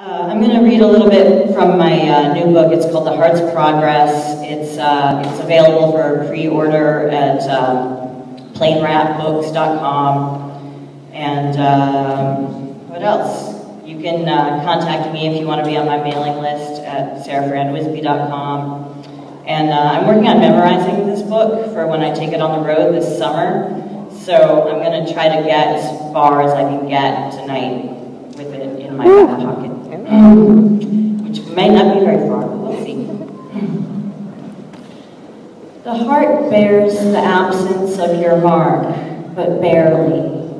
I'm going to read a little bit from my new book. It's called The Heart's Progress. It's available for pre-order at plainrapbooks.com. And what else? You can contact me if you want to be on my mailing list at franwisby.com. And I'm working on memorizing this book for when I take it on the road this summer. So I'm going to try to get as far as I can get tonight with it in my back pocket. Which may not be very far, but we'll see. The heart bears the absence of your mark, but barely.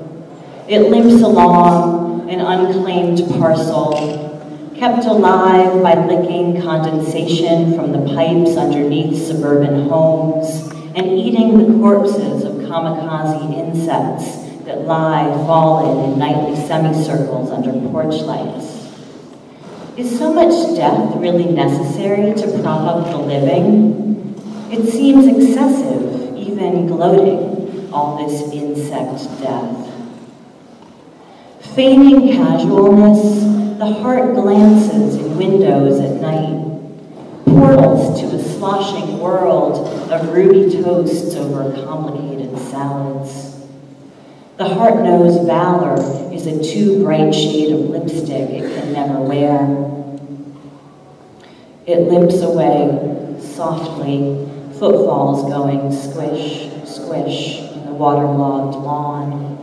It limps along, an unclaimed parcel, kept alive by licking condensation from the pipes underneath suburban homes and eating the corpses of kamikaze insects that lie fallen in nightly semicircles under porch lights. Is so much death really necessary to prop up the living? It seems excessive, even gloating, all this insect death. Feigning casualness, the heart glances in windows at night, portals to a sloshing world of ruby toasts over complicated salads. The heart knows valor is a too bright shade of lipstick it can never wear. It limps away, softly, footfalls going squish, squish in the waterlogged lawn.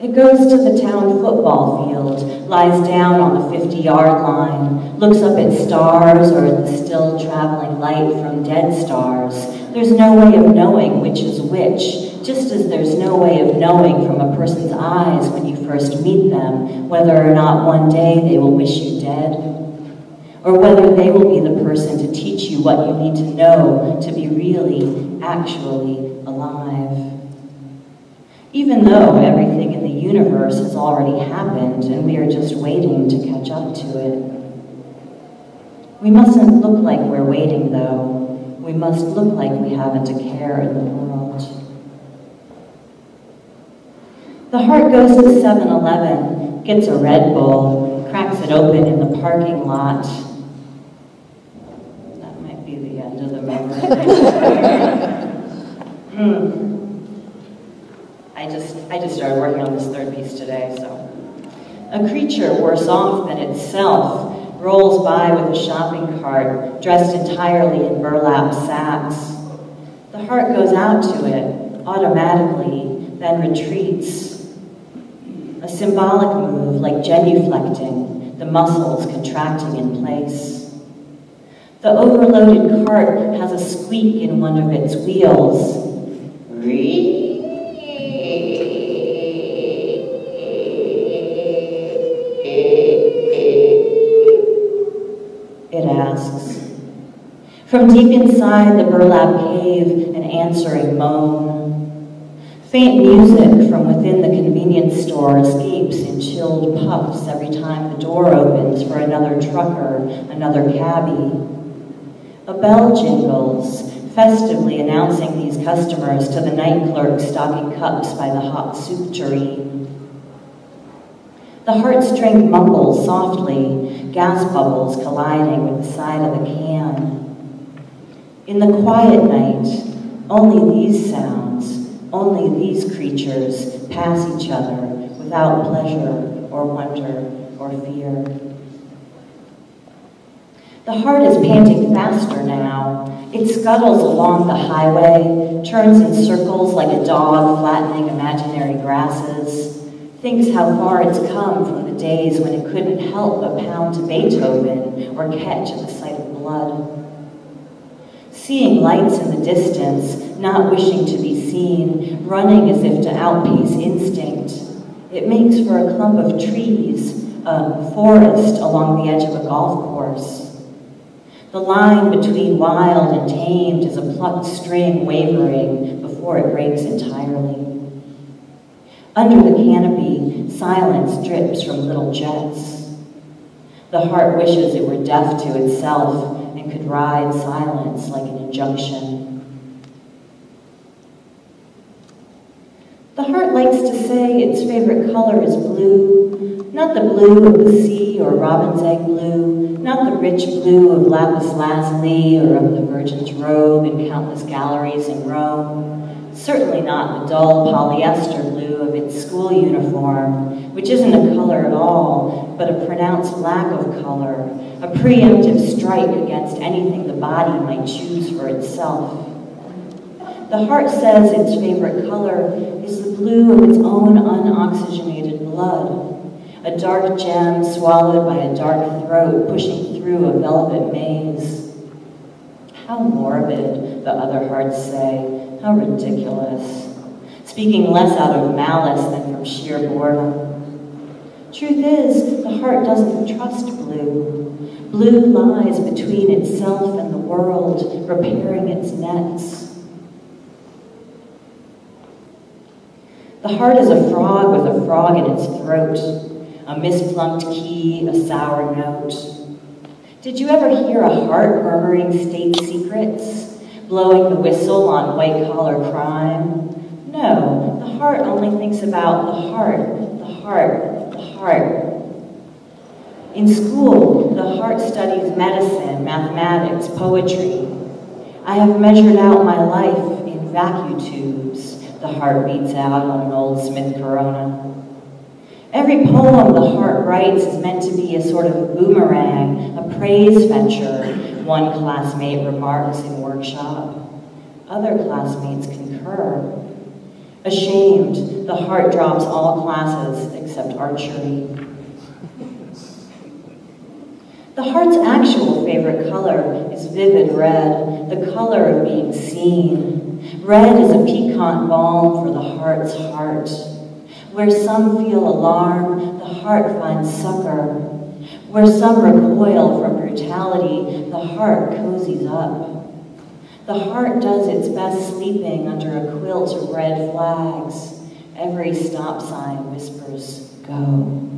It goes to the town football field, lies down on the 50-yard line, looks up at stars or at the still traveling light from dead stars. There's no way of knowing which is which, just as there's no way of knowing from a person's eyes when you first meet them whether or not one day they will wish you dead, or whether they will be the person to teach you what you need to know to be really, actually alive. Even though everything in the universe has already happened and we are just waiting to catch up to it. We mustn't look like we're waiting, though. We must look like we haven't a care in the world. The heart goes to 7-Eleven, gets a Red Bull, cracks it open in the parking lot. That might be the end of the memory. I just started working on this third piece today, so. A creature worse off than itself rolls by with a shopping cart, dressed entirely in burlap sacks. The heart goes out to it, automatically, then retreats. A symbolic move like genuflecting, the muscles contracting in place. The overloaded cart has a squeak in one of its wheels. It asks. From deep inside the burlap cave, an answering moan. Faint music from within the convenience store escapes in chilled puffs every time the door opens for another trucker, another cabbie. A bell jingles, festively announcing these customers to the night clerk stocking cups by the hot soup tureen. The heartstring mumbles softly, gas bubbles colliding with the side of the can. In the quiet night, only these sounds, only these creatures pass each other without pleasure or wonder or fear. The heart is panting faster now. It scuttles along the highway, turns in circles like a dog flattening imaginary grasses, thinks how far it's come from the days when it couldn't help but pound to Beethoven or catch at the sight of blood. Seeing lights in the distance, not wishing to be seen, running as if to outpace instinct. It makes for a clump of trees, a forest along the edge of a golf course. The line between wild and tamed is a plucked string wavering before it breaks entirely. Under the canopy, silence drips from little jets. The heart wishes it were deaf to itself and could ride silence like an injunction. The heart likes to say its favorite color is blue, not the blue of the sea or robin's egg blue, not the rich blue of lapis lazuli or of the Virgin's robe in countless galleries in Rome, certainly not the dull polyester blue of its school uniform, which isn't a color at all, but a pronounced lack of color, a preemptive strike against anything the body might choose for itself. The heart says its favorite color is the blue of its own unoxygenated blood, a dark gem swallowed by a dark throat pushing through a velvet maze. How morbid, the other hearts say, how ridiculous, speaking less out of malice than from sheer boredom. Truth is, the heart doesn't trust blue. Blue lies between itself and the world, repairing its nets. The heart is a frog with a frog in its throat, a misplunked key, a sour note. Did you ever hear a heart murmuring state secrets, blowing the whistle on white-collar crime? No, the heart only thinks about the heart, the heart, the heart. In school, the heart studies medicine, mathematics, poetry. I have measured out my life in vacuum tubes. The heart beats out on an old Smith Corona. Every poem the heart writes is meant to be a sort of boomerang, a praise venture, one classmate remarks in workshop. Other classmates concur. Ashamed, the heart drops all classes except archery. The heart's actual favorite color is vivid red, the color of being seen. Red is a piquant balm for the heart's heart. Where some feel alarm, the heart finds succor. Where some recoil from brutality, the heart cozies up. The heart does its best sleeping under a quilt of red flags. Every stop sign whispers, go.